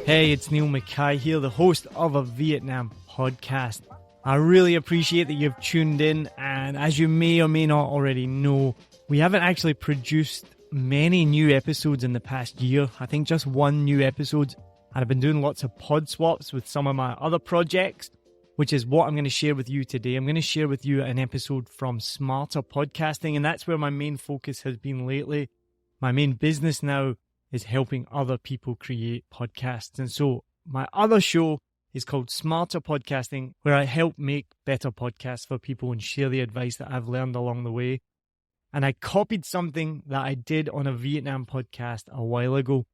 Hey, it's Niall Mackay here, the host of a Vietnam podcast. I really appreciate that you've tuned in, and as you may or may not already know, we haven't actually produced many new episodes in the past year. I think just one new episode, and I've been doing lots of PodSwaps with some of my other projects, which is what I'm going to share with you today. I'm going to share with you an episode from Smarter Podcasting, and that's where my main focus has been lately. My main business now is helping other people create podcasts. And so my other show is called Smarter Podcasting, where I help make better podcasts for people and share the advice that I've learned along the way. And I copied something that I did on a Vietnam podcast a while ago.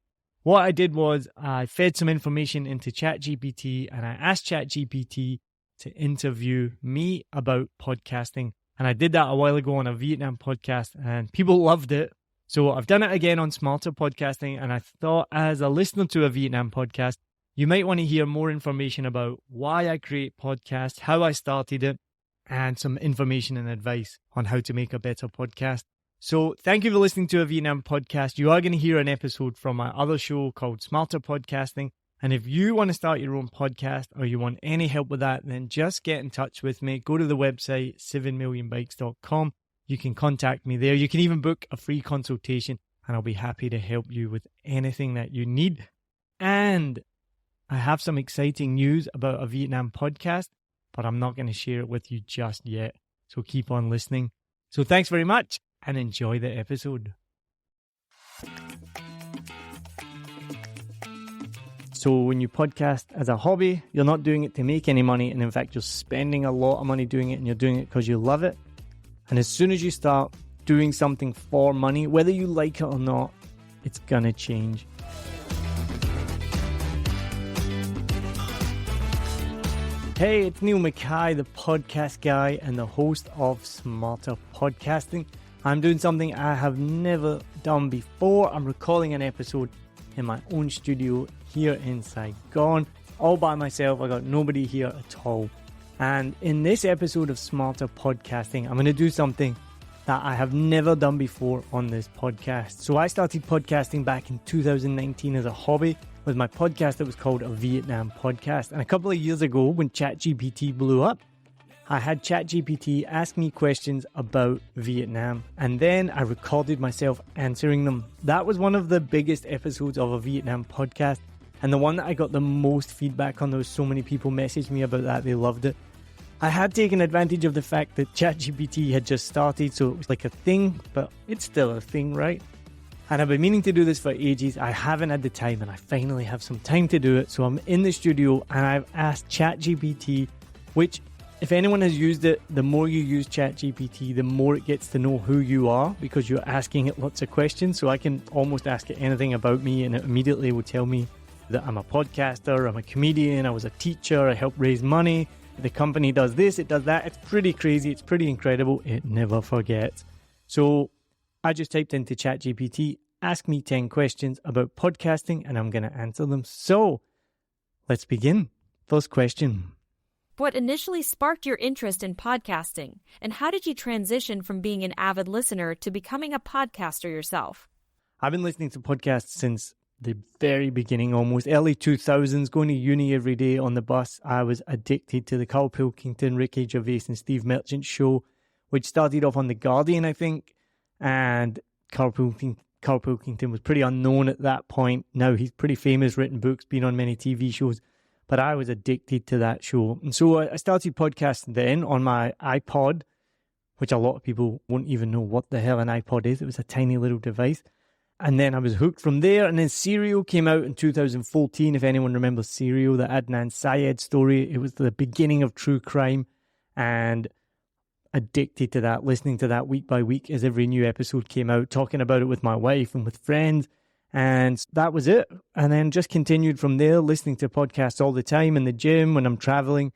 What I did was I fed some information into ChatGPT and I asked ChatGPT to interview me about podcasting. And I did that a while ago on a Vietnam podcast and people loved it. So I've done it again on Smarter Podcasting, and I thought as a listener to a Vietnam podcast, you might want to hear more information about why I create podcasts, how I started it, and some information and advice on how to make a better podcast. So thank you for listening to a Vietnam podcast. You are going to hear an episode from my other show called Smarter Podcasting. And if you want to start your own podcast or you want any help with that, then just get in touch with me. Go to the website, 7millionbikes.com. You can contact me there. You can even book a free consultation and I'll be happy to help you with anything that you need. And I have some exciting news about a Vietnam podcast, but I'm not going to share it with you just yet. So keep on listening. So thanks very much and enjoy the episode. So when you podcast as a hobby, you're not doing it to make any money. And in fact, you're spending a lot of money doing it and you're doing it because you love it. And as soon as you start doing something for money, whether you like it or not, it's going to change. Hey, it's Niall Mackay, the podcast guy and the host of Smarter Podcasting. I'm doing something I have never done before. I'm recording an episode in my own studio here in Saigon, all by myself. I got nobody here at all. And in this episode of Smarter Podcasting, I'm going to do something that I have never done before on this podcast. So I started podcasting back in 2019 as a hobby with my podcast that was called a Vietnam podcast. And a couple of years ago, when ChatGPT blew up, I had ChatGPT ask me questions about Vietnam. And then I recorded myself answering them. That was one of the biggest episodes of a Vietnam podcast. And the one that I got the most feedback on. There was so many people messaged me about that. They loved it. I had taken advantage of the fact that ChatGPT had just started, so it was like a thing, but it's still a thing, right? And I've been meaning to do this for ages. I haven't had the time, and I finally have some time to do it. So I'm in the studio, and I've asked ChatGPT, which, if anyone has used it, the more you use ChatGPT, the more it gets to know who you are, because you're asking it lots of questions. So I can almost ask it anything about me, and it immediately will tell me that I'm a podcaster, I'm a comedian, I was a teacher, I help raise money, the company does this, it does that. It's pretty crazy, it's pretty incredible, it never forgets. So I just typed into ChatGPT, ask me 10 questions about podcasting, and I'm going to answer them. So let's begin. First question. What initially sparked your interest in podcasting, and how did you transition from being an avid listener to becoming a podcaster yourself? I've been listening to podcasts since the very beginning, almost early 2000s, going to uni every day on the bus. I was addicted to the Carl Pilkington, Ricky Gervais and Steve Merchant show, which started off on The Guardian, I think. And Carl Pilkington was pretty unknown at that point. Now he's pretty famous, written books, been on many TV shows. But I was addicted to that show. And so I started podcasting then on my iPod, which a lot of people won't even know what the hell an iPod is. It was a tiny little device. And then I was hooked from there. And then Serial came out in 2014. If anyone remembers Serial, the Adnan Syed story, it was the beginning of true crime. And addicted to that, listening to that week by week as every new episode came out, talking about it with my wife and with friends. And that was it. And then just continued from there, listening to podcasts all the time in the gym, when I'm traveling.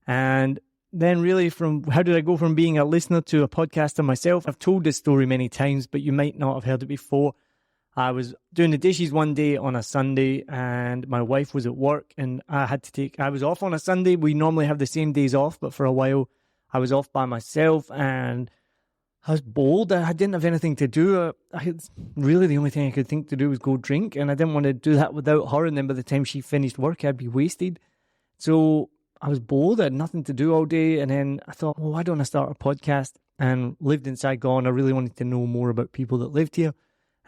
And then really from, how did I go from being a listener to a podcaster myself? I've told this story many times, but you might not have heard it before. I was doing the dishes one day on a Sunday and my wife was at work and I was off on a Sunday. We normally have the same days off, but for a while I was off by myself and I was bored. I didn't have anything to do. Really, the only thing I could think to do was go drink, and I didn't want to do that without her. And then by the time she finished work, I'd be wasted. So I was bored. I had nothing to do all day. And then I thought, well, why don't I start a podcast? And lived in Saigon. I really wanted to know more about people that lived here.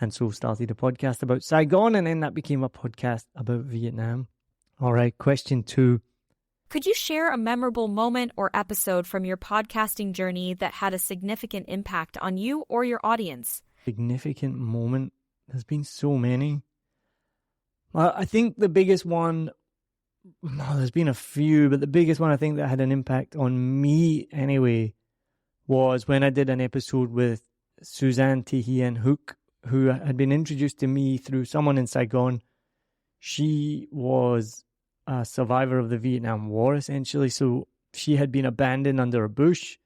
And so started a podcast about Saigon. And then that became a podcast about Vietnam. All right, question 2. Could you share a memorable moment or episode from your podcasting journey that had a significant impact on you or your audience? Significant moment? There's been so many. I think the biggest one, there's been a few, but the biggest one I think that had an impact on me anyway was when I did an episode with Suzanne Tehien Hook, who had been introduced to me through someone in Saigon. She was a survivor of the Vietnam War, essentially. So she had been abandoned under a bush.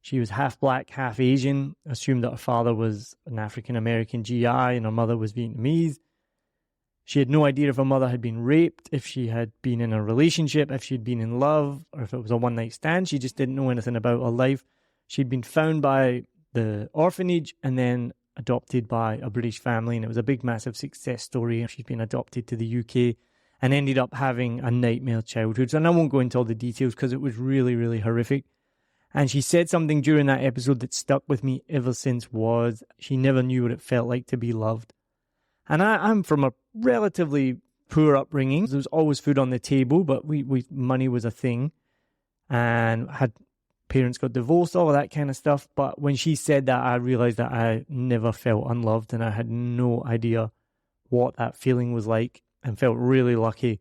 She was half black, half Asian, assumed that her father was an African-American GI and her mother was Vietnamese. She had no idea if her mother had been raped, if she had been in a relationship, if she'd been in love, or if it was a one-night stand. She just didn't know anything about her life. She'd been found by the orphanage and then adopted by a British family, and it was a big, massive success story. She'd been adopted to the UK and ended up having a nightmare childhood. And I won't go into all the details because it was really, really horrific. And she said something during that episode that stuck with me ever since was she never knew what it felt like to be loved. And I'm from a relatively poor upbringing. There was always food on the table, but money was a thing. And had parents got divorced, all of that kind of stuff. But when she said that, I realized that I never felt unloved and I had no idea what that feeling was like and felt really lucky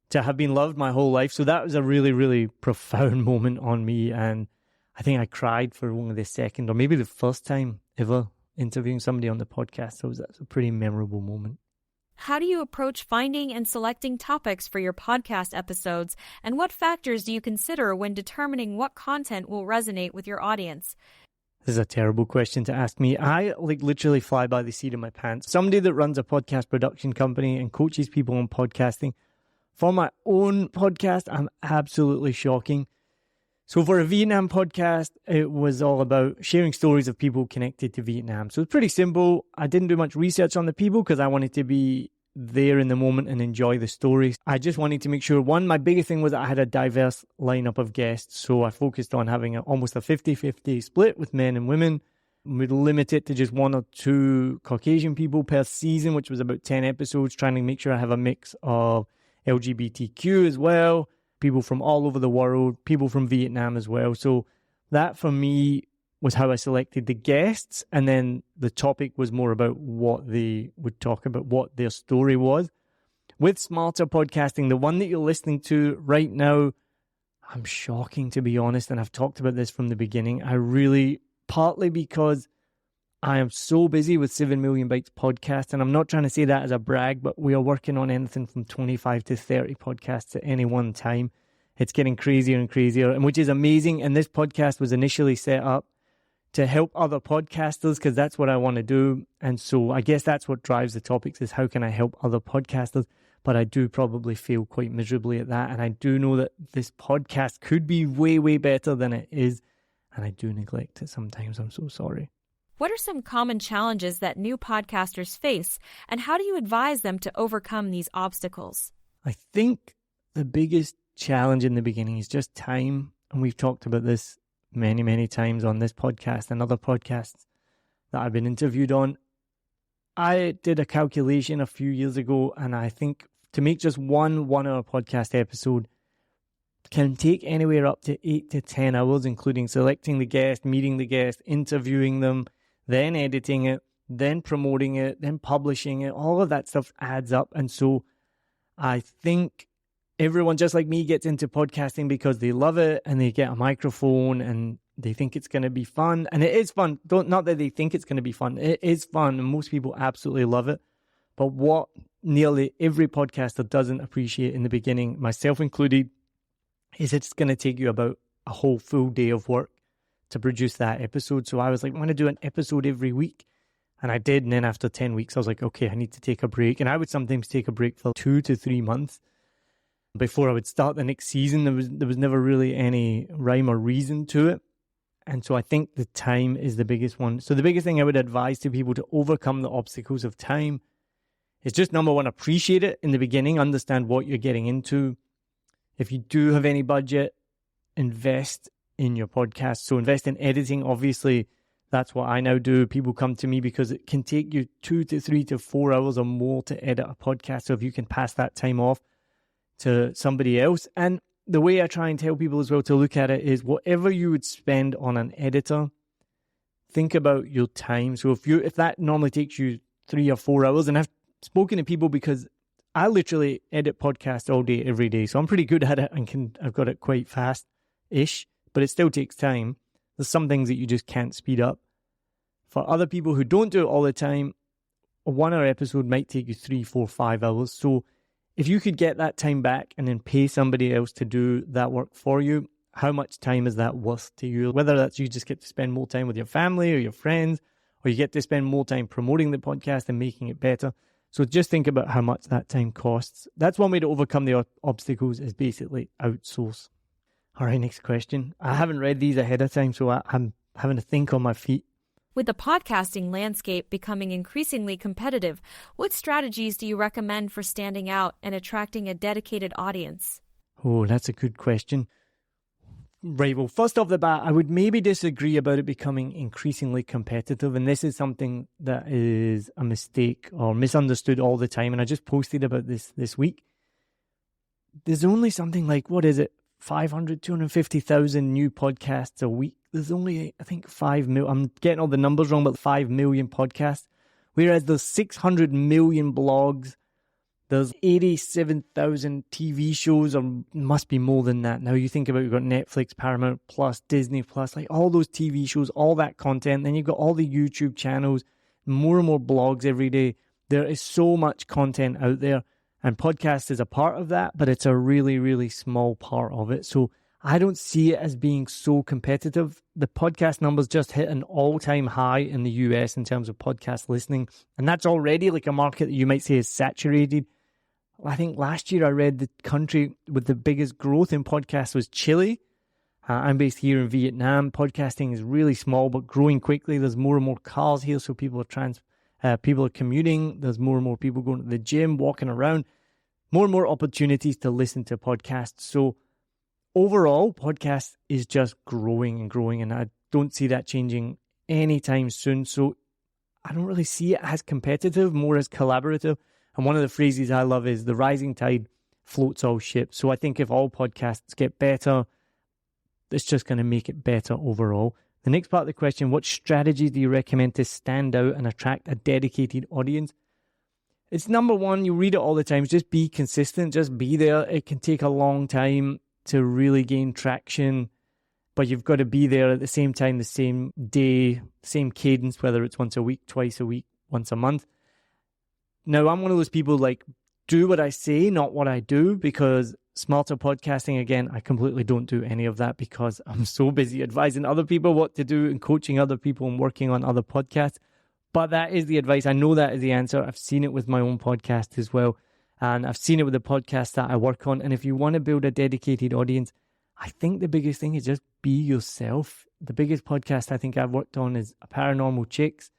to have been loved my whole life. So that was a really, really profound moment on me. And I think I cried for only the second or maybe the first time ever interviewing somebody on the podcast. So that's a pretty memorable moment. How do you approach finding and selecting topics for your podcast episodes, and what factors do you consider when determining what content will resonate with your audience? This is a terrible question to ask me. I literally fly by the seat of my pants. Somebody that runs a podcast production company and coaches people on podcasting. For my own podcast, I'm absolutely shocking. So for a Vietnam podcast, it was all about sharing stories of people connected to Vietnam. So it's pretty simple. I didn't do much research on the people because I wanted to be there in the moment and enjoy the stories. I just wanted to make sure, one, my biggest thing was that I had a diverse lineup of guests. So I focused on having almost a 50-50 split with men and women. We'd limit it to just 1 or 2 Caucasian people per season, which was about 10 episodes, trying to make sure I have a mix of LGBTQ as well, people from all over the world, people from Vietnam as well. So that for me was how I selected the guests. And then the topic was more about what they would talk about, what their story was. With Smarter Podcasting, the one that you're listening to right now, I'm shocking to be honest. And I've talked about this from the beginning. Partly because I am so busy with 7 Million Bytes podcast. And I'm not trying to say that as a brag, but we are working on anything from 25 to 30 podcasts at any one time. It's getting crazier and crazier, and which is amazing. And this podcast was initially set up to help other podcasters because that's what I want to do. And so I guess that's what drives the topics is how can I help other podcasters? But I do probably fail quite miserably at that. And I do know that this podcast could be way, way better than it is. And I do neglect it sometimes. I'm so sorry. What are some common challenges that new podcasters face, and how do you advise them to overcome these obstacles? I think the biggest challenge in the beginning is just time. And we've talked about this many, many times on this podcast and other podcasts that I've been interviewed on. I did a calculation a few years ago, and I think to make just one 1-hour podcast episode can take anywhere up to 8 to 10 hours, including selecting the guest, meeting the guest, interviewing them, then editing it, then promoting it, then publishing it. All of that stuff adds up. And so I think everyone, just like me, gets into podcasting because they love it and they get a microphone and they think it's going to be fun. And it is fun. Not that they think it's going to be fun. It is fun and most people absolutely love it. But what nearly every podcaster doesn't appreciate in the beginning, myself included, is it's going to take you about a whole full day of work to produce that episode. So I was like, I'm going to do an episode every week. And I did. And then after 10 weeks, I was like, okay, I need to take a break. And I would sometimes take a break for 2 to 3 months before I would start the next season. There was never really any rhyme or reason to it. And so I think the time is the biggest one. So the biggest thing I would advise to people to overcome the obstacles of time is just number one, appreciate it in the beginning, understand what you're getting into. If you do have any budget, invest in your podcast. So invest in editing. Obviously, that's what I now do. People come to me because it can take you 2 to 3 to 4 hours or more to edit a podcast. So if you can pass that time off to somebody else. And the way I try and tell people as well to look at it is whatever you would spend on an editor, think about your time. So if that normally takes you 3 or 4 hours, and I've spoken to people because I literally edit podcasts all day, every day. So I'm pretty good at it and I've got it quite fast-ish, but it still takes time. There's some things that you just can't speed up. For other people who don't do it all the time, a 1 hour episode might take you 3, 4, 5 hours. So if you could get that time back and then pay somebody else to do that work for you, how much time is that worth to you? Whether that's you just get to spend more time with your family or your friends, or you get to spend more time promoting the podcast and making it better. So just think about how much that time costs. That's one way to overcome the obstacles, is basically outsource. All right, next question. I haven't read these ahead of time, so I'm having to think on my feet. With the podcasting landscape becoming increasingly competitive, what strategies do you recommend for standing out and attracting a dedicated audience? Oh, that's a good question. Right, well, first off the bat, I would maybe disagree about it becoming increasingly competitive, and this is something that is a mistake or misunderstood all the time, and I just posted about this week. There's only something like, 250,000 new podcasts a week. There's only, I think, 5 million. I'm getting all the numbers wrong, but 5 million podcasts. Whereas there's 600 million blogs. There's 87,000 TV shows, or must be more than that. Now you think about it, you've got Netflix, Paramount Plus, Disney Plus, like all those TV shows, all that content. Then you've got all the YouTube channels, more and more blogs every day. There is so much content out there. And podcast is a part of that, but it's a really, really small part of it. So I don't see it as being so competitive. The podcast numbers just hit an all-time high in the US in terms of podcast listening. And that's already like a market that you might say is saturated. I think last year I read the country with the biggest growth in podcasts was Chile. I'm based here in Vietnam. Podcasting is really small, but growing quickly. There's more and more cars here, so people are commuting. There's more and more people going to the gym, walking around. More and more opportunities to listen to podcasts. So overall, podcast is just growing and growing, and I don't see that changing anytime soon. So I don't really see it as competitive, more as collaborative. And one of the phrases I love is the rising tide floats all ships. So I think if all podcasts get better, it's just going to make it better overall. The next part of the question, what strategies do you recommend to stand out and attract a dedicated audience? It's number one, you read it all the time, just be consistent, just be there. It can take a long time to really gain traction, but you've got to be there at the same time, the same day, same cadence, whether it's once a week, twice a week, once a month. Now, I'm one of those people like, do what I say, not what I do, because smarter podcasting, again, I completely don't do any of that because I'm so busy advising other people what to do and coaching other people and working on other podcasts. But that is the advice. I know that is the answer. I've seen it with my own podcast as well. And I've seen it with the podcast that I work on. And if you want to build a dedicated audience, I think the biggest thing is just be yourself. The biggest podcast I think I've worked on is Paranormal Chicks.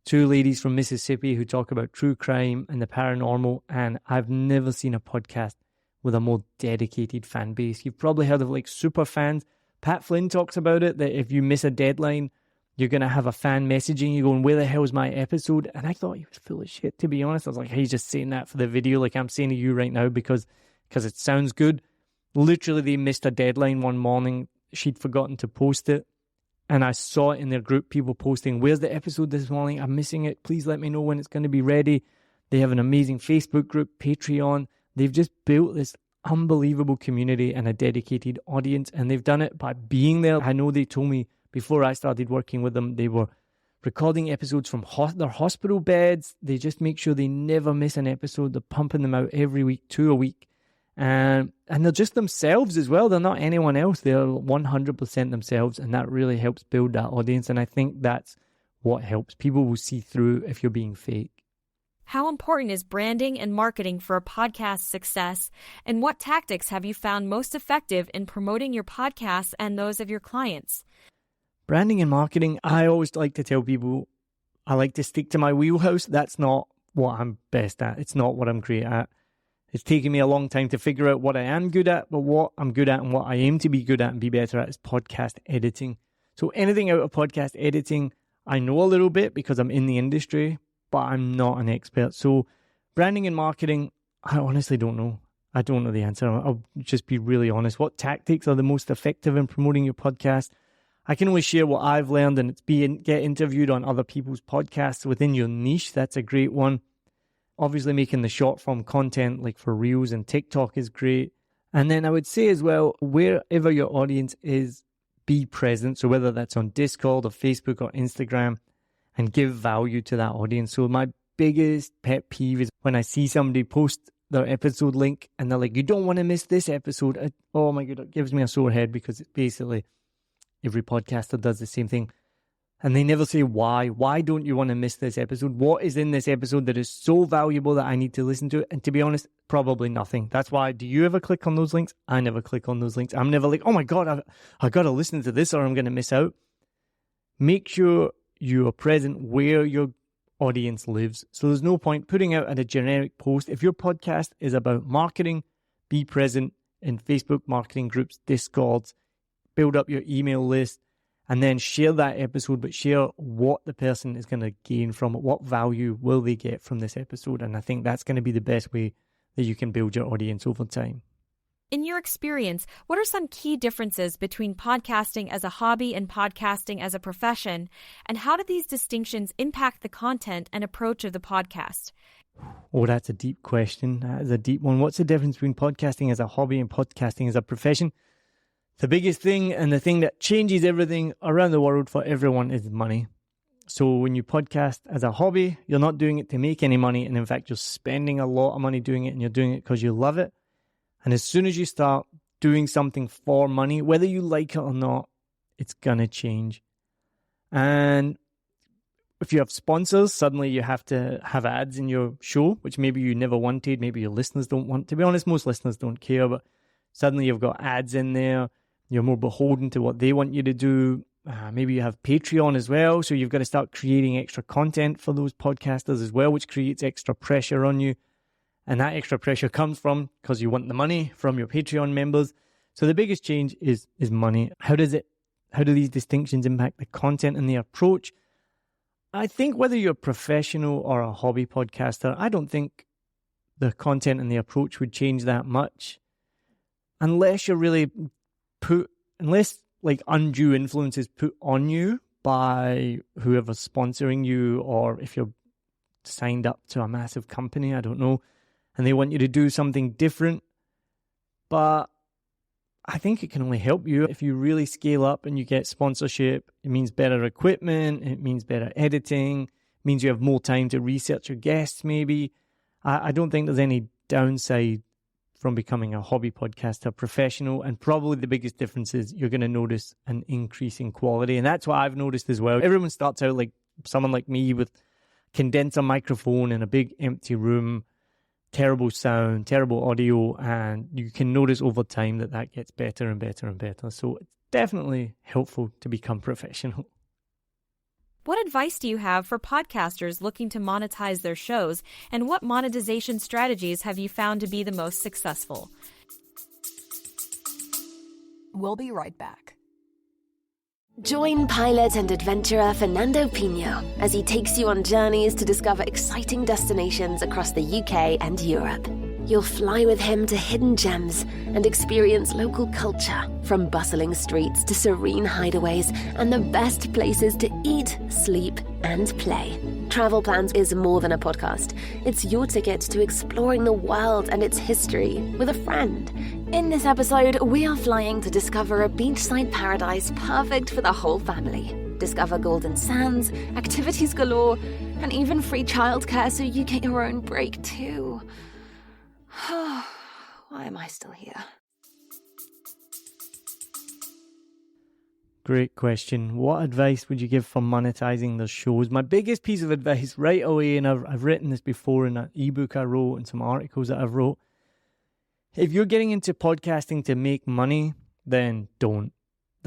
2 ladies from Mississippi who talk about true crime and the paranormal. And I've never seen a podcast with a more dedicated fan base. You've probably heard of like super fans. Pat Flynn talks about it, that if you miss a deadline, you're going to have a fan messaging you going, where the hell is my episode? And I thought he was full of shit, to be honest. I was like, hey, he's just saying that for the video, like I'm saying to you right now because it sounds good. Literally, they missed a deadline one morning. She'd forgotten to post it. And I saw it in their group, people posting, where's the episode this morning? I'm missing it. Please let me know when it's going to be ready. They have an amazing Facebook group, Patreon. They've just built this unbelievable community and a dedicated audience. And they've done it by being there. I know they told me before I started working with them, they were recording episodes from their hospital beds. They just make sure they never miss an episode. They're pumping them out every week, 2 a week. And they're just themselves as well. They're not anyone else. They're 100% themselves. And that really helps build that audience. And I think that's what helps. People will see through if you're being fake. How important is branding and marketing for a podcast success? And what tactics have you found most effective in promoting your podcasts and those of your clients? Branding and marketing, I always like to tell people I like to stick to my wheelhouse. That's not what I'm best at. It's not what I'm great at. It's taken me a long time to figure out what I am good at, but what I'm good at and what I aim to be good at and be better at is podcast editing. So anything out of podcast editing, I know a little bit because I'm in the industry, but I'm not an expert. So branding and marketing, I honestly don't know. I don't know the answer. I'll just be really honest. What tactics are the most effective in promoting your podcast? I can only share what I've learned, and it's get interviewed on other people's podcasts within your niche. That's a great one. Obviously, making the short form content like for Reels and TikTok is great. And then I would say as well, wherever your audience is, be present. So whether that's on Discord or Facebook or Instagram, and give value to that audience. So my biggest pet peeve is when I see somebody post their episode link and they're like, you don't want to miss this episode. Oh my God, it gives me a sore head because it's basically every podcaster does the same thing. And they never say why. Why don't you want to miss this episode? What is in this episode that is so valuable that I need to listen to it? And to be honest, probably nothing. That's why, do you ever click on those links? I never click on those links. I'm never like, oh my God, I've got to listen to this or I'm going to miss out. Make sure you are present where your audience lives. So there's no point putting out a generic post. If your podcast is about marketing, be present in Facebook marketing groups, Discords, build up your email list, and then share that episode, but share what the person is going to gain from it. What value will they get from this episode? And I think that's going to be the best way that you can build your audience over time. In your experience, what are some key differences between podcasting as a hobby and podcasting as a profession? And how do these distinctions impact the content and approach of the podcast? Oh, that's a deep question. That is a deep one. What's the difference between podcasting as a hobby and podcasting as a profession? The biggest thing and the thing that changes everything around the world for everyone is money. So when you podcast as a hobby, you're not doing it to make any money. And in fact, you're spending a lot of money doing it and you're doing it because you love it. And as soon as you start doing something for money, whether you like it or not, it's going to change. And if you have sponsors, suddenly you have to have ads in your show, which maybe you never wanted. Maybe your listeners don't want. To be honest, most listeners don't care, but suddenly you've got ads in there. You're more beholden to what they want you to do. Maybe you have Patreon as well. So you've got to start creating extra content for those podcasters as well, which creates extra pressure on you. And that extra pressure comes from because you want the money from your Patreon members. So the biggest change is money. How do these distinctions impact the content and the approach? I think whether you're a professional or a hobby podcaster, I don't think the content and the approach would change that much. Unless you're really unless like undue influence is put on you by whoever's sponsoring you, or if you're signed up to a massive company, I don't know, and they want you to do something different. But I think it can only help you if you really scale up and you get sponsorship. It means better equipment, it means better editing, it means you have more time to research your guests maybe. I don't think there's any downside from becoming a hobby podcaster professional. And probably the biggest difference is you're going to notice an increase in quality. And that's what I've noticed as well. Everyone starts out like someone like me with condenser microphone in a big empty room, terrible sound, terrible audio, and you can notice over time that gets better and better and better. So it's definitely helpful to become professional. What advice do you have for podcasters looking to monetize their shows, and what monetization strategies have you found to be the most successful? We'll be right back. Join pilot and adventurer Fernando Pino as he takes you on journeys to discover exciting destinations across the UK and Europe. You'll fly with him to hidden gems and experience local culture, from bustling streets to serene hideaways and the best places to eat, sleep, and play. Travel Plans is more than a podcast. It's your ticket to exploring the world and its history with a friend. In this episode, we are flying to discover a beachside paradise perfect for the whole family. Discover golden sands, activities galore, and even free childcare so you get your own break too. Why am I still here? Great question. What advice would you give for monetizing the shows? My biggest piece of advice right away, and I've written this before in an ebook I wrote and some articles that I've wrote. If you're getting into podcasting to make money, then don't.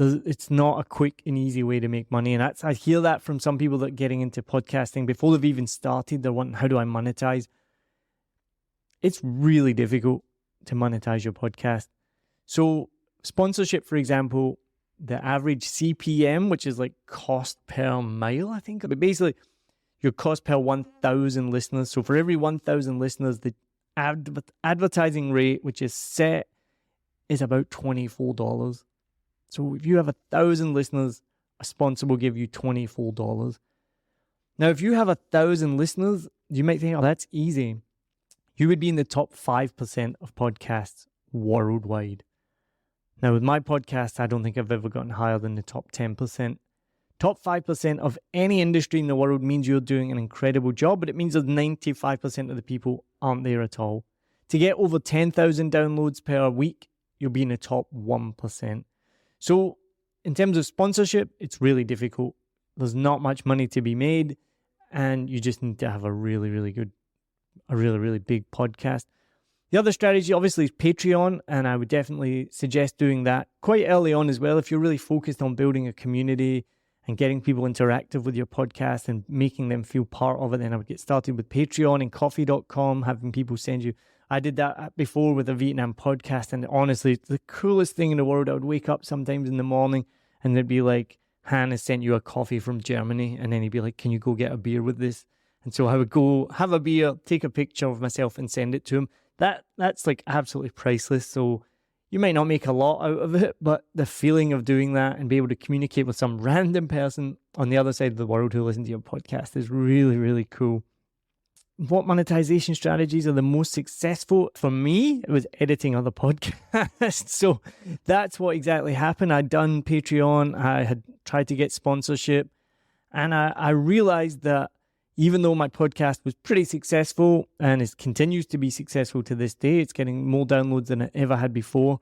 It's not a quick and easy way to make money. And I hear that from some people that are getting into podcasting before they've even started. They're wondering, how do I monetize? It's really difficult to monetize your podcast. So sponsorship, for example, the average CPM, which is like cost per mile, I think. But basically, your cost per 1,000 listeners. So for every 1,000 listeners, the advertising rate, which is set, is about $24. So if you have 1,000 listeners, a sponsor will give you $24. Now, if you have 1,000 listeners, you might think, oh, that's easy. You would be in the top 5% of podcasts worldwide. Now, with my podcast, I don't think I've ever gotten higher than the top 10%. Top 5% of any industry in the world means you're doing an incredible job, but it means that 95% of the people aren't there at all. To get over 10,000 downloads per week, you'll be in the top 1%. So in terms of sponsorship, it's really difficult. There's not much money to be made, and you just need to have a really, really big podcast. The other strategy, obviously, is Patreon, and I would definitely suggest doing that quite early on as well. If you're really focused on building a community and getting people interactive with your podcast and making them feel part of it, then I would get started with Patreon and coffee.com, having people send you. I did that before with a Vietnam podcast, and honestly, it's the coolest thing in the world. I would wake up sometimes in the morning and they'd be like, Han has sent you a coffee from Germany, and then he'd be like, can you go get a beer with this? And so I would go have a beer, take a picture of myself and send it to him. That's like absolutely priceless. So you might not make a lot out of it, but the feeling of doing that and be able to communicate with some random person on the other side of the world who listens to your podcast is really, really cool. What monetization strategies are the most successful? For me, it was editing other podcasts. So that's what exactly happened. I'd done Patreon. I had tried to get sponsorship. And I realized that even though my podcast was pretty successful and it continues to be successful to this day, it's getting more downloads than it ever had before,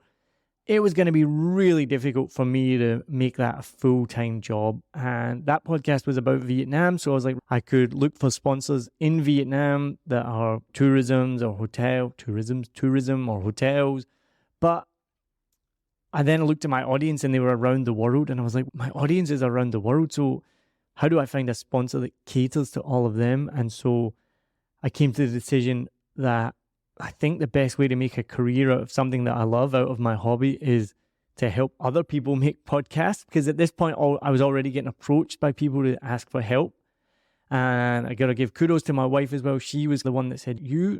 it was going to be really difficult for me to make that a full-time job. And that podcast was about Vietnam. So I was like, I could look for sponsors in Vietnam that are tourism or hotels. But I then looked at my audience and they were around the world. And I was like, my audience is around the world. So how do I find a sponsor that caters to all of them? And so I came to the decision that I think the best way to make a career out of something that I love, out of my hobby, is to help other people make podcasts. Because at this point, I was already getting approached by people to ask for help. And I got to give kudos to my wife as well. She was the one that said, you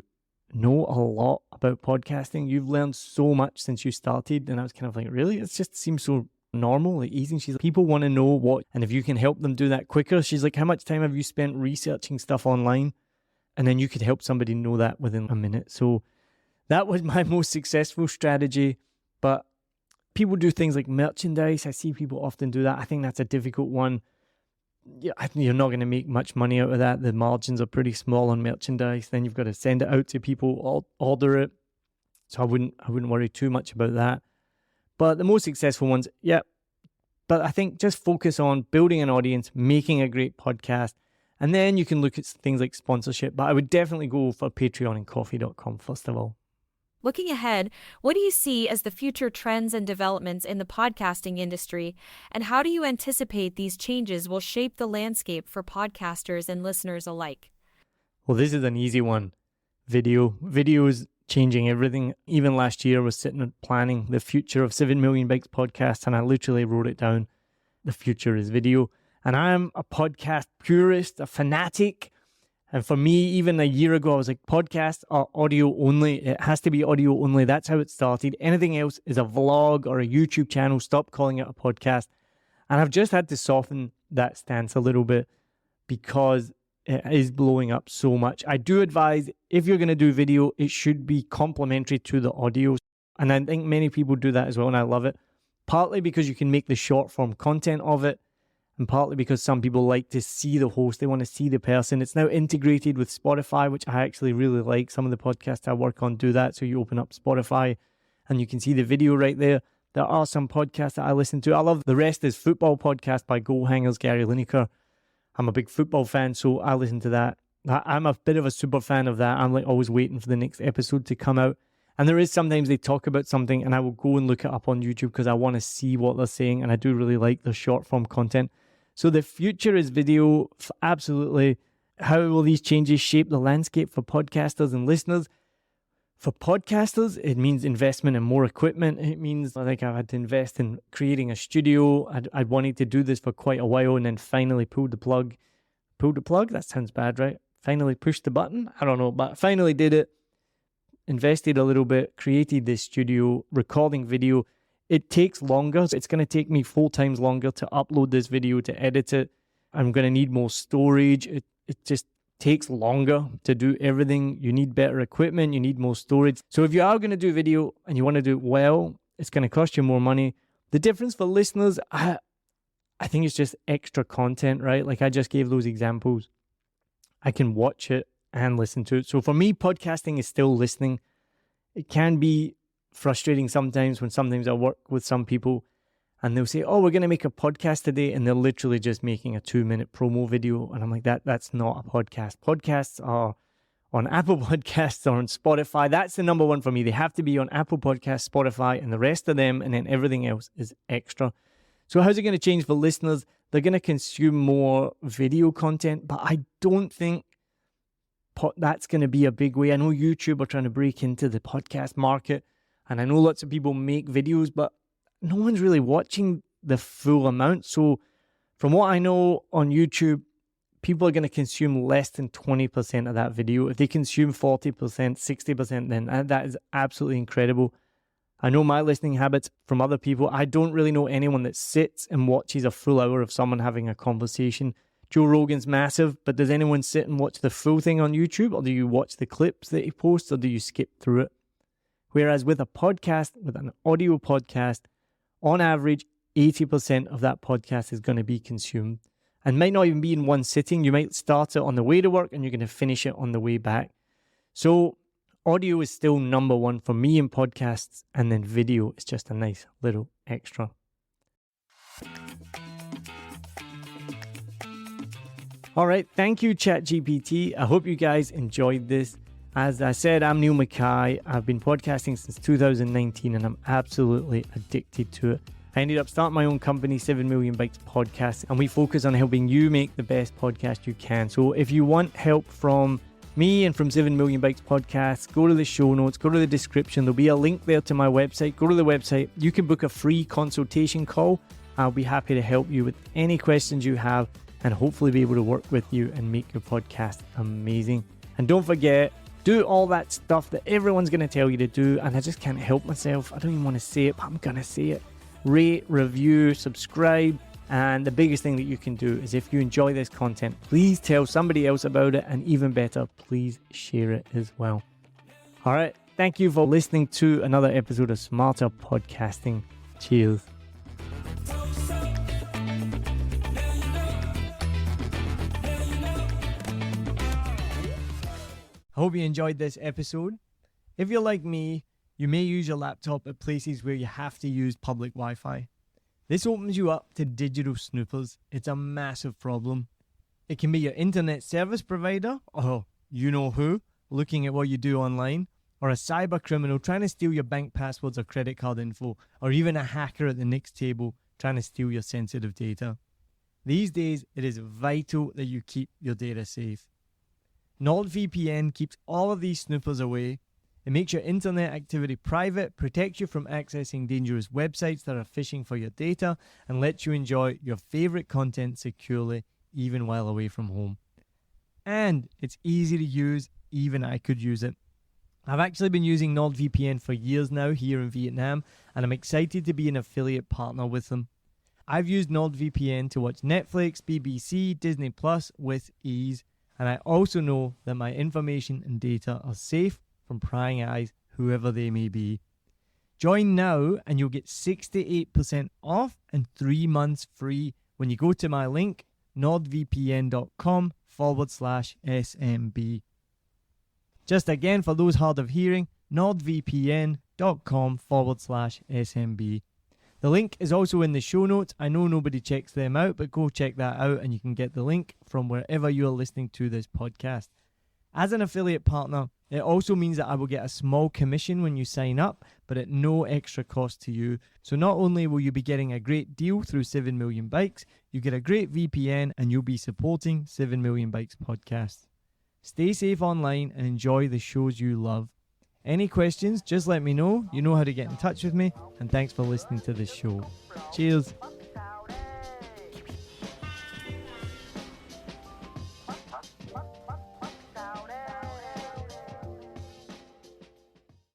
know a lot about podcasting. You've learned so much since you started. And I was kind of like, really? It just seems so normal, like easy. She's like, people want to know what, and if you can help them do that quicker. She's like, how much time have you spent researching stuff online? And then you could help somebody know that within a minute. So that was my most successful strategy. But people do things like merchandise. I see people often do that. I think that's a difficult one. Yeah, you're not going to make much money out of that. The margins are pretty small on merchandise. Then you've got to send it out to people, order it. So I wouldn't worry too much about that. But the most successful ones, yeah. But I think just focus on building an audience, making a great podcast, and then you can look at things like sponsorship. But I would definitely go for Patreon and coffee.com first of all. Looking ahead, what do you see as the future trends and developments in the podcasting industry, and how do you anticipate these changes will shape the landscape for podcasters and listeners alike? Well, this is an easy one. Video is changing everything. Even last year I was sitting and planning the future of 7 Million Bikes podcast, and I literally wrote it down. The future is video. And I'm a podcast purist, a fanatic. And for me, even a year ago, I was like, podcasts are audio only. It has to be audio only. That's how it started. Anything else is a vlog or a YouTube channel. Stop calling it a podcast. And I've just had to soften that stance a little bit because it is blowing up so much. I do advise, if you're going to do video, it should be complementary to the audio. And I think many people do that as well, and I love it. Partly because you can make the short form content of it, and partly because some people like to see the host. They want to see the person. It's now integrated with Spotify, which I actually really like. Some of the podcasts I work on do that. So you open up Spotify and you can see the video right there. There are some podcasts that I listen to. I love The Rest is Football podcast by Goal Hangers, Gary Lineker. I'm a big football fan, so I listen to that. I'm a bit of a super fan of that. I'm like always waiting for the next episode to come out. And there is sometimes they talk about something and I will go and look it up on YouTube because I want to see what they're saying. And I do really like the short form content. So the future is video, absolutely. How will these changes shape the landscape for podcasters and listeners? For podcasters, it means investment in more equipment. It means I think I've had to invest in creating a studio. I'd wanted to do this for quite a while and then finally pulled the plug. Pulled the plug? That sounds bad, right? Finally pushed the button? I don't know, but finally did it. Invested a little bit, created this studio, recording video. It takes longer. It's going to take me 4 times longer to upload this video, to edit it. I'm going to need more storage. It just takes longer to do everything. You need better equipment. You need more storage. So if you are going to do video and you want to do it well, it's going to cost you more money. The difference for listeners, I think it's just extra content, right? Like I just gave those examples. I can watch it and listen to it. So for me, podcasting is still listening. It can be frustrating sometimes when sometimes I work with some people and they'll say, oh, we're going to make a podcast today. And they're literally just making a 2-minute promo video. And I'm like, that's not a podcast. Podcasts are on Apple Podcasts or on Spotify. That's the number one for me. They have to be on Apple Podcasts, Spotify, and the rest of them. And then everything else is extra. So how's it going to change for listeners? They're going to consume more video content, but I don't think that's going to be a big way. I know YouTube are trying to break into the podcast market, and I know lots of people make videos, but no one's really watching the full amount. So from what I know on YouTube, people are going to consume less than 20% of that video. If they consume 40%, 60%, then that is absolutely incredible. I know my listening habits from other people. I don't really know anyone that sits and watches a full hour of someone having a conversation. Joe Rogan's massive, but does anyone sit and watch the full thing on YouTube? Or do you watch the clips that he posts, or do you skip through it? Whereas with a podcast, with an audio podcast, on average, 80% of that podcast is going to be consumed and might not even be in one sitting. You might start it on the way to work and you're going to finish it on the way back. So audio is still number one for me in podcasts, and then video is just a nice little extra. All right, thank you, ChatGPT. I hope you guys enjoyed this. As I said, I'm Niall Mackay. I've been podcasting since 2019 and I'm absolutely addicted to it. I ended up starting my own company, 7 Million Bytes Podcast, and we focus on helping you make the best podcast you can. So if you want help from me and from 7 Million Bytes Podcast, go to the show notes, go to the description. There'll be a link there to my website. Go to the website. You can book a free consultation call. I'll be happy to help you with any questions you have and hopefully be able to work with you and make your podcast amazing. And don't forget, do all that stuff that everyone's going to tell you to do, and I just can't help myself. I don't even want to say it, but I'm going to say it. Rate, review, subscribe, and the biggest thing that you can do is if you enjoy this content, please tell somebody else about it, and even better, please share it as well. All right, thank you for listening to another episode of Smarter Podcasting. Cheers. I hope you enjoyed this episode. If you're like me, you may use your laptop at places where you have to use public Wi-Fi. This opens you up to digital snoopers. It's a massive problem. It can be your internet service provider, or you know who, looking at what you do online, or a cyber criminal trying to steal your bank passwords or credit card info, or even a hacker at the next table trying to steal your sensitive data. These days, it is vital that you keep your data safe. NordVPN keeps all of these snoopers away. It makes your internet activity private, protects you from accessing dangerous websites that are phishing for your data, and lets you enjoy your favorite content securely, even while away from home. And it's easy to use, even I could use it. I've actually been using NordVPN for years now here in Vietnam, and I'm excited to be an affiliate partner with them. I've used NordVPN to watch Netflix, BBC, Disney Plus with ease. And I also know that my information and data are safe from prying eyes, whoever they may be. Join now and you'll get 68% off and 3 months free when you go to my link, nordvpn.com/SMB. Just again, for those hard of hearing, nordvpn.com/SMB. The link is also in the show notes. I know nobody checks them out, but go check that out and you can get the link from wherever you are listening to this podcast. As an affiliate partner, It also means that I will get a small commission when you sign up, but at no extra cost to you. So not only will you be getting a great deal through 7 Million Bikes, you get a great VPN and you'll be supporting 7 Million Bikes podcast. Stay safe online and enjoy the shows you love. Any questions, just let me know. You know how to get in touch with me. And thanks for listening to this show. Cheers.